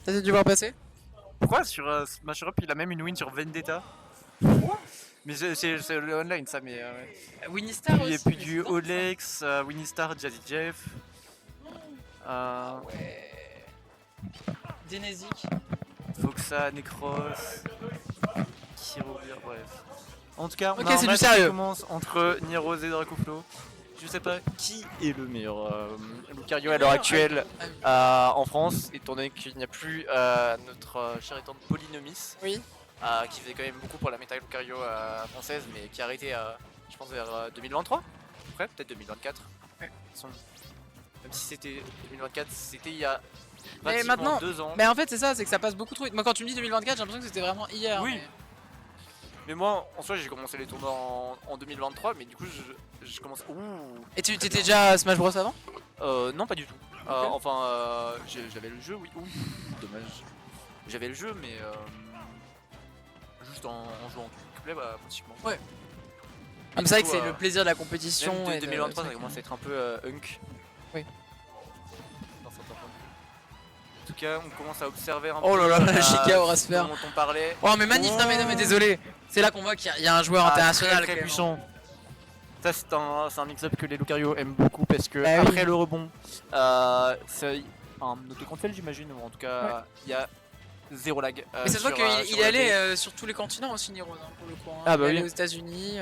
T'as dû voir passer? Pourquoi sur Smash Up il a même une win sur Vendetta? Mais c'est le online ça, mais ouais. Winnistar Puis, et aussi. puis mais du c'est dingue, Olex, Winnistar, Jazzy Jeff. ça. Ouais. Denesic. Foxa, Necros, Kirovir, bref. En tout cas, on Ok, a un c'est du match sérieux. qui commence entre Nirose et Dracoflo. Je sais pas qui est le meilleur Lucario à l'heure actuelle en France, étant donné qu'il n'y a plus notre cher étant Polynomis, Oui. qui faisait quand même beaucoup pour la méta Lucario française, mais qui a arrêté, je pense, vers 2023. Après, peut-être 2024. Ouais. Même si c'était 2024, c'était il y a Mais pratiquement maintenant, 2 ans. mais en fait c'est ça, c'est que ça passe beaucoup trop vite. Moi quand tu me dis 2024, j'ai l'impression que c'était vraiment hier. Oui. Mais moi, en soi, j'ai commencé les tournois en 2023, mais du coup, je commence. Ouh. Et tu t'étais déjà à Smash Bros avant? Non, pas du tout. J'avais le jeu, oui. Ouh, dommage. J'avais le jeu, mais juste en jouant en play, bah, pratiquement. Ouais. Ah, mais c'est vrai que Du coup, c'est le plaisir de la compétition. Même Et 2023, ça commence à être un peu hunk. Oui. Dans certains points de vue. En tout cas, on commence à observer un peu. Oh là là, la Chica aura se faire. Dont on parlait. Oh mais magnifique, non mais désolé. C'est là qu'on voit qu'il y a un joueur international très quand même. puissant. Ça c'est un mix-up que les Lucario aiment beaucoup parce que Bah oui. après le rebond, c'est un autocontrôle j'imagine, ou en tout cas il y a zéro lag. Mais ça se voit sur, qu'il sur est le allé play. sur tous les continents aussi, Niro, hein, pour le coup. Hein. Ah bah il est oui. allé aux États-Unis.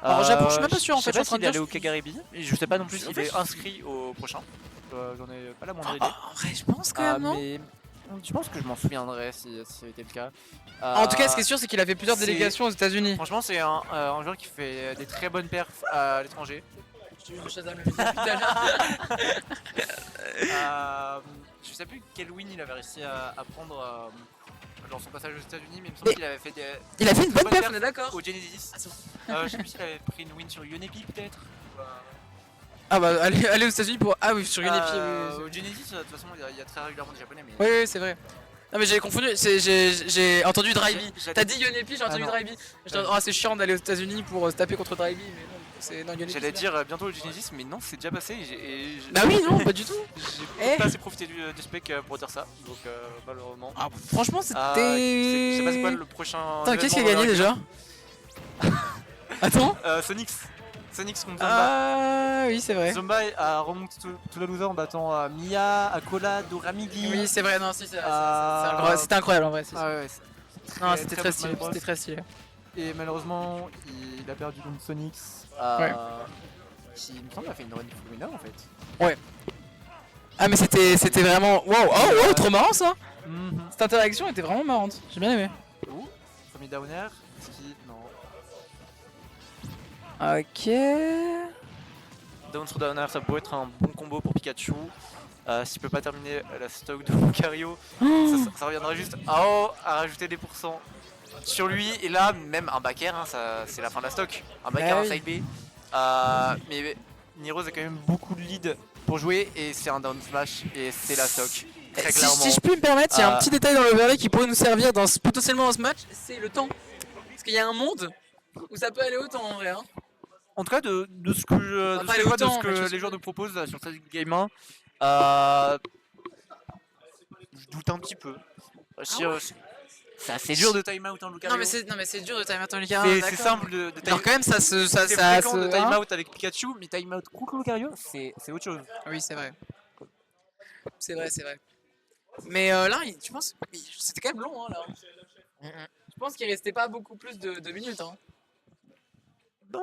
Alors Japon, je suis même pas sûr en fait. Je sais pas Je suis en s'il train est de allé dire. au Kagaribi, et je sais pas non plus En s'il fait, est inscrit au prochain. J'en ai pas la moindre idée. En vrai, je pense quand même, non? Mais je pense que je m'en souviendrai si c'était le cas. En tout cas, ce qui est sûr, c'est qu'il a fait plusieurs c'est- délégations aux États-Unis. Franchement, c'est un joueur qui fait des très bonnes perfs à l'étranger. Je te Shazam le visage tout à l'heure. Je sais plus quel win il avait réussi à prendre dans son passage aux États-Unis, mais il me semble Mais qu'il avait fait des. Il a fait une bonne bonne perf, perf on est d'accord. au Genesis. Ah, c'est bon. Je sais plus s'il avait pris une win sur Yonepi peut-être. Ah bah aller aux États-Unis pour. Ah oui, sur Unipi. Au Genesis, de toute façon, il y a très régulièrement des japonais. Mais... Oui, c'est vrai. Non mais j'ai confondu, j'ai entendu Drivey. J'ai- T'as dit Yonepi, j'ai entendu non. Drivey. Oh, c'est chiant d'aller aux États-Unis pour se taper contre Drivey, mais non, c'est non Yonepi. J'allais c'est bien. dire bientôt au Genesis, mais non, c'est déjà passé. Bah oui, non, pas du tout. J'ai Eh. pas assez profité du spec pour dire ça, donc malheureusement. Ah, franchement, c'était. Je sais pas c'est quoi le prochain. Attends, qu'est-ce qui a événement gagné déjà? Attends. Sonix contre Zomba. Ah oui, c'est vrai. Zomba a remonté tout la loser en battant Mia, Akola, Doramigi. Oui, c'est vrai, non, si, Euh, c'était incroyable en vrai. Si, si. Ah ouais, Non, c'était très beau stylé, Smash Bros. c'était très stylé. Et malheureusement, il a perdu contre Sonix. Ouais. Qui, il me semble, a fait une run full winner en fait. Ah, mais c'était vraiment. Wow, oh, trop marrant ça! Mhm. Cette interaction était vraiment marrante, j'ai bien aimé. Ouh, premier downer. Est-ce qu'il. Non. Ok. Down sur downer, ça peut être un bon combo pour Pikachu. S'il peut pas terminer la stock de Lucario, ça reviendra juste à rajouter des pourcents sur lui. Et là, même un backer, hein, c'est la fin de la stock. Un backer, Bah un oui. side B. Mais Niro a quand même beaucoup de lead pour jouer et c'est un down smash et c'est la stock. Très clairement. Si je puis me permettre, il y a un petit détail dans l'overlay qui pourrait nous servir potentiellement dans ce match, c'est le temps. Parce qu'il y a un monde où ça peut aller autant en vrai. Hein. En tout cas, de ce que je, Enfin, de pas ce que, je vois, de autant, ce mais je que sais les joueurs pas. nous proposent sur cette game 1, je doute un petit peu. C'est assez dur de time out en Lucario. Non mais c'est dur de time out en Lucario. C'est d'accord. simple de time Alors quand même ça se. C'est fréquent de time out avec Pikachu, mais time out contre Lucario, c'est autre chose. Oui, c'est vrai. C'est vrai, c'est vrai. Mais là, tu penses. C'était quand même long, hein, là. Je pense qu'il restait pas beaucoup plus de minutes. Hein. Y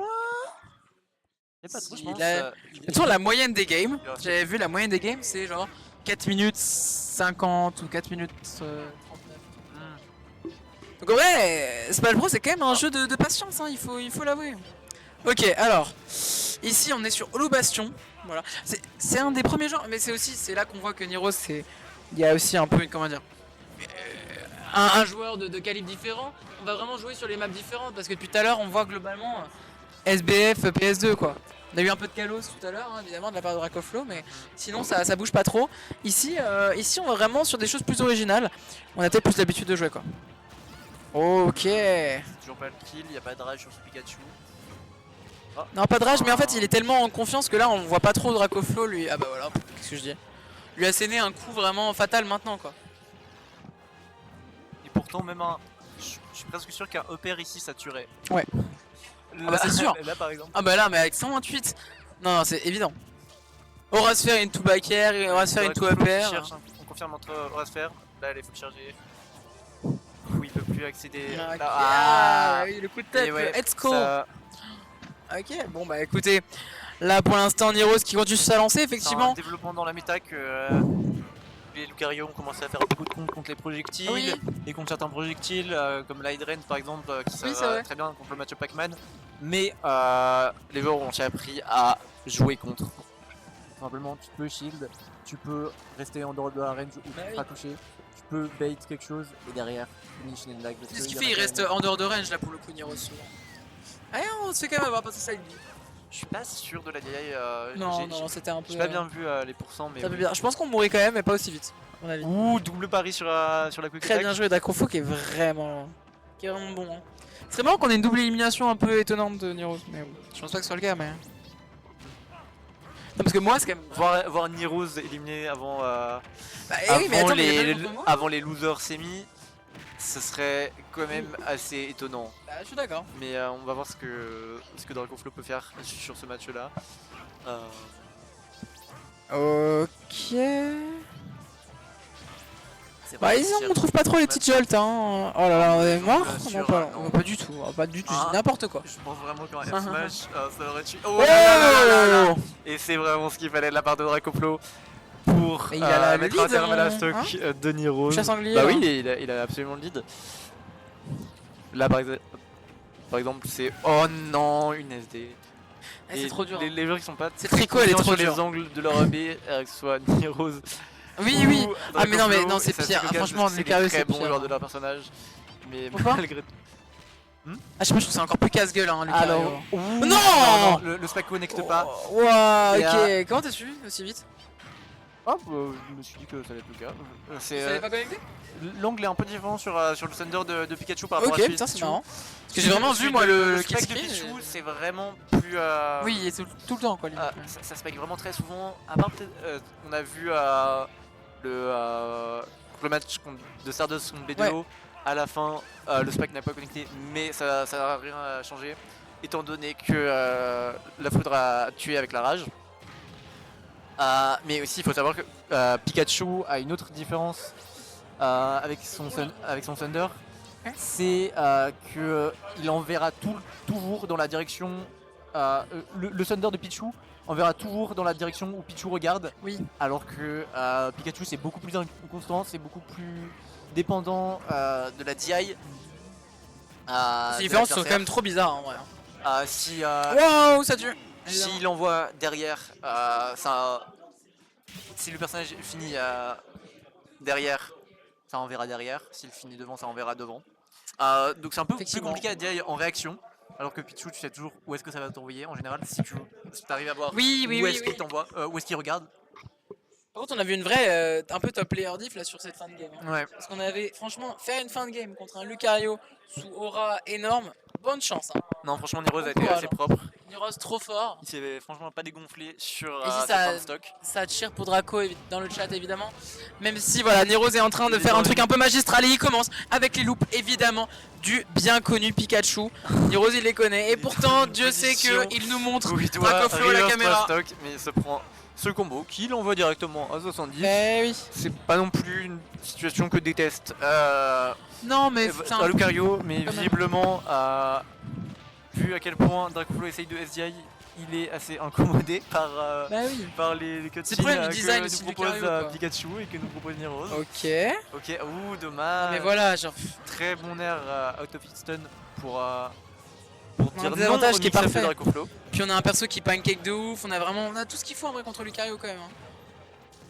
a pas trop, je Il pense. a- De toute façon, la moyenne des games, j'avais vu la moyenne des games, c'est genre 4 minutes 50 ou 4 minutes 39. Donc en vrai, Smash Bros c'est quand même un jeu de patience, hein, il faut l'avouer. Ok, alors, ici on est sur Holo Bastion, voilà. C'est un des premiers genres, mais c'est là qu'on voit que Niro, il y a aussi un peu, comment dire, un joueur de calibre différent. On va vraiment jouer sur les maps différentes, parce que depuis tout à l'heure, on voit globalement SBF, PS2 quoi. On a eu un peu de Kalos tout à l'heure, hein, évidemment, de la part de Dracoflo, mais sinon ça bouge pas trop. Ici, on va vraiment sur des choses plus originales. On a peut-être plus l'habitude de jouer quoi. Ok. C'est toujours pas le kill, y a pas de rage sur ce Pikachu. Non, pas de rage, mais en fait, il est tellement en confiance que là, on voit pas trop Dracoflo lui. Ah bah voilà, qu'est-ce que je dis. Lui asséner un coup vraiment fatal maintenant quoi. pourtant même un... Je suis presque sûr qu'un upper ici ça tuerait. Ouais. Là, bah, c'est sûr. Là par exemple. Ah bah là, mais avec 128. Non, c'est évident. Aura Sphere into back air, Aura Sphere into upper. On confirme entre Aura Sphere. Là il faut le charger. Où il peut plus accéder. Ok, Là, ah, oui, le coup de tête, Et ouais, le Headsco. ça- Ok, bon bah écoutez, là pour l'instant Niros qui continue sa lancée, c'est un effectivement. développement dans la méta que les Lucario ont commencé à faire beaucoup de comptes contre les projectiles Oui. et contre certains projectiles comme l'Hydren par exemple qui Oui, savent c'est vrai. très bien contre le match Pac-Man. Mais les joueurs ont aussi appris à jouer contre. Simplement tu peux shield, tu peux rester en dehors de la range ou Bah oui. pas toucher, tu peux bait quelque chose et derrière finish une lag. C'est ce qu'il fait, il reste en dehors de range là pour le coup Niros souvent. Ah on se fait quand même avoir parce que ça il dit. Je suis pas sûr de la DI. Non, non, c'était un peu. J'ai pas bien vu les pourcents mais. Ça peut bien. Je pense qu'on mourrait quand même, mais pas aussi vite, à mon avis. Ouh, double pari sur la quick Très attack. bien joué Dacrofo qui est vraiment bon. Hein. C'est marrant qu'on ait une double élimination un peu étonnante de Niros, mais bon, je pense pas que ce soit le cas, mais. Non, parce que moi c'est quand même. Voir Niros éliminé avant, Bah, oui, mais attends, mais il y a pas longtemps, moi. avant les losers semi, ce serait quand même assez étonnant. Bah, je suis d'accord. Mais on va voir ce que Dracoflo peut faire sur ce match là. Ok. C'est Bah, pas ici difficile. on trouve pas trop les petites jolts, hein. Oh là là, on est mort. Bien Non, sûr, pas, non. pas du tout, pas du tout, Ah. c'est n'importe quoi. Je pense vraiment qu'un Ah, F smash ça aurait tué. Oh Oh, là là là là là. Et c'est vraiment ce qu'il fallait de la part de Dracoflo pour Et il a le mettre un lead, terme à la hein, stock de Niros. Chasse sanglier. Bah hein. oui, il a absolument le lead. Là par exemple c'est oh non une SD. Ah, c'est Et trop dur. Les joueurs qui sont pas Cette tricot, elle est confiants trop sur dure. les angles de leur AB, que ce soit Niros. Oui, oui. ou Ah, mais non, mais Dracoflo, non, c'est et ça, pire. Lucario, Franchement, c'est Lucario, des c'est très bons pire. joueurs de leur personnage. Mais Pourquoi malgré Ah, je sais pas, je trouve que c'est encore plus casse-gueule, hein, Lucario. alors ouh, Non le spike connecte pas. Ouah, Et, ok. Comment t'as su aussi vite? Hop, je me suis dit que ça allait être le cas. Vous C'est savez pas connecté? l'angle est un peu différent sur le Thunder de Pikachu par rapport Ok, à celui putain, de c'est Pichu. marrant. Parce que j'ai vraiment vu, moi, le kill spike de screen. Pichu, et- c'est vraiment plus. Oui, il est tout le temps, quoi. limite. Ça spike vraiment très souvent. À part peut-être, on a vu le match de Stardust contre BDO. Ouais. À la fin, le spike n'a pas connecté, mais ça n'a rien changé. Étant donné que la foudre a tué avec la rage. Mais aussi, il faut savoir que Pikachu a une autre différence avec son Thunder. Ouais. C'est qu'il enverra toujours dans la direction. Le Thunder de Pichu enverra toujours dans la direction où Pichu regarde. Oui. Alors que Pikachu c'est beaucoup plus inconstant, c'est beaucoup plus dépendant de la DI. Ces différences sont quand même trop bizarres, en vrai. Si Wow, ça tue. s'il envoie derrière, si le personnage finit derrière, ça enverra derrière. S'il finit devant, ça enverra devant. Donc c'est un peu plus Effectivement. compliqué à dire en réaction. Alors que Pichu, tu sais toujours où est-ce que ça va t'envoyer. En général, si tu arrives à voir Oui, où oui, est-ce oui. qu'il t'envoie, où est-ce qu'il regarde. Par contre, on a vu une vraie, un peu top player diff là sur cette fin de game. Hein. Ouais. Parce qu'on avait, franchement, faire une fin de game contre un Lucario sous aura énorme, bonne chance. Hein. Non, franchement, Niros a été Courage. assez propre. Niros trop fort. Il s'est franchement pas dégonflé sur Et si cette ça- fin de stock. Ça tire pour Draco dans le chat évidemment. Même si voilà, Neros est en train de Il est faire dans un truc un peu magistral et il commence avec les loops évidemment du bien connu Pikachu. Neros il les connaît et Il est pourtant dans une Dieu sait position qu'il nous montre Où il doit Dracoflo à la reverse caméra. stock, mais il se prend ce combo qu'il envoie directement à 70. Eh oui. C'est pas non plus une situation que déteste Non mais putain. Lucario, mais Quand même. visiblement, vu à quel point Dracoflo essaye de SDI, il est assez incommodé par, Bah oui. par les cutscenes C'est le problème du design que aussi nous de propose Lucario, quoi. Pikachu et que nous propose Niros. Ok. Ok, ouh, dommage. Mais voilà, genre. Très bon air out of hit stun pour On a dire un non désavantage au qui est mix-up de parfait. Dracoflo. Puis on a un perso qui pancake de ouf, on a tout ce qu'il faut en vrai contre Lucario quand même. Hein.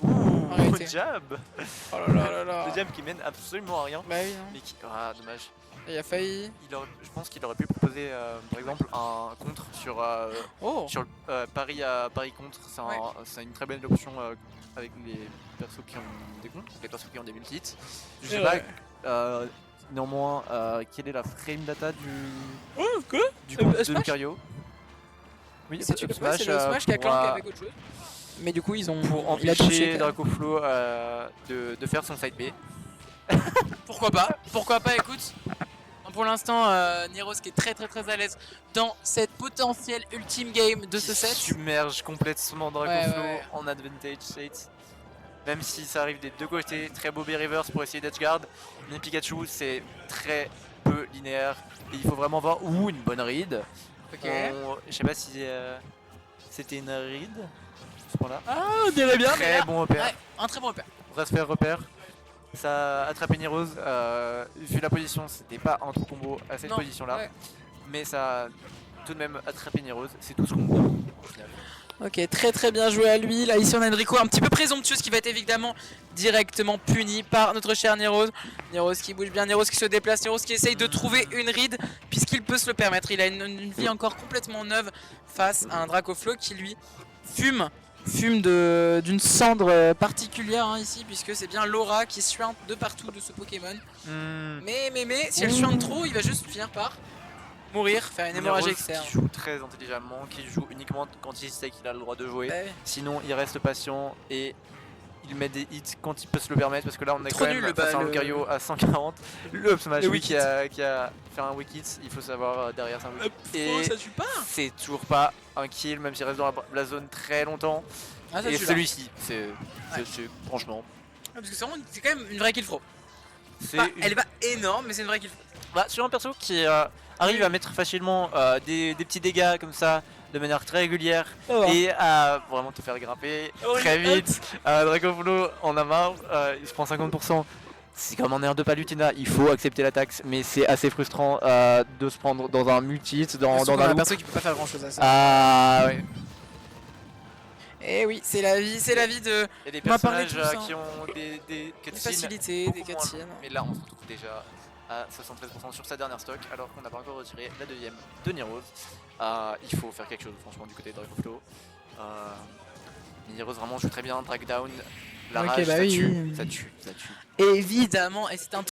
Ouh, Arrêtez. jab. Oh là là là là. Le jab qui mène absolument à rien. Bah oui, non. Mais qui... Ah, dommage. Il a failli. Je pense qu'il aurait pu proposer par exemple un contre sur, Oh. sur Paris contre. Ouais. C'est une très belle option avec les persos qui ont des contres, les persos qui ont des multi-hits. Je sais C'est pas vrai. néanmoins quelle est la frame data du Oh, quoi compte de Smash Lucario. Oui, C'est Up le Smash qui a pour, clank avec autre chose. Mais du coup, ils ont. pour il a touché empêcher quand même. Dracoflo de faire son side B. Pourquoi pas, écoute. Pour l'instant, Niros qui est très à l'aise dans cette potentielle ultime game de ce set. Submerge complètement Dracoflo Ouais. en advantage state. Même si ça arrive des deux côtés, très beau B-reverse pour essayer d'edgeguard. Mais Pikachu c'est très peu linéaire et il faut vraiment voir où une bonne read. Ok. Je sais pas si c'était une read à ce point-là. Ah, on dirait bien. Très bon repère. Ouais, un très bon repère. On va se faire repère. Ça a attrapé Niros. Vu la position, c'était pas un trou combo à cette Non, position-là. ouais. Mais ça a tout de même attrapé Niros. C'est tout ce qu'on voit au final. Ok, très bien joué à lui. Là, ici, on a Enrico un petit peu présomptueux, ce qui va être évidemment directement puni par notre cher Niros. Niros qui bouge bien, Niros qui se déplace, Niros qui essaye de trouver une read puisqu'il peut se le permettre. Il a une vie encore complètement neuve face à un Dracoflo qui lui fume d'une cendre particulière hein, ici, puisque c'est bien l'aura qui suinte de partout de ce Pokémon. Mais si elle suinte trop, il va juste finir par mourir, faire une hémorragie externe. Qui joue très intelligemment, qui joue uniquement quand il sait qu'il a le droit de jouer. Ouais. Sinon, il reste patient et il met des hits quand il peut se le permettre. Parce que là, on est Trop quand nul, même face à un Lucario à 140. Le up smash Le lui, weak qui a fait un weak hit, il faut savoir derrière c'est un weak hit. Et ça tue pas. c'est toujours pas un kill, même s'il reste dans la zone très longtemps. Ah, ça Et tue, là. celui-ci, c'est franchement. Parce que c'est quand même une vraie kill throw. C'est Bah, une- elle est pas énorme, mais c'est une vraie kill throw. Bah, sur un perso qui arrive à mettre facilement des petits dégâts comme ça de manière très régulière et à vraiment te faire grimper très vite. Dracoflo en a marre, il se prend 50%. C'est comme en air de Palutena, il faut accepter la taxe, mais c'est assez frustrant de se prendre dans un multi-hit, dans un un loop. perso qui peut pas faire grand chose à ça. Ah ouais. Et oui, c'est la vie de. Il y a des On va parler personnages de tout ça. qui ont des cutscenes facilités, beaucoup des moins cutscenes. longues. Mais là, on se retrouve déjà à 73% sur sa dernière stock, alors qu'on n'a pas encore retiré la deuxième de Niros. Il faut faire quelque chose, franchement, du côté de Dracoflo. Niros vraiment joue très bien, drag down, la Ok, rage, bah ça oui. tue, ça tue. Évidemment, et c'est un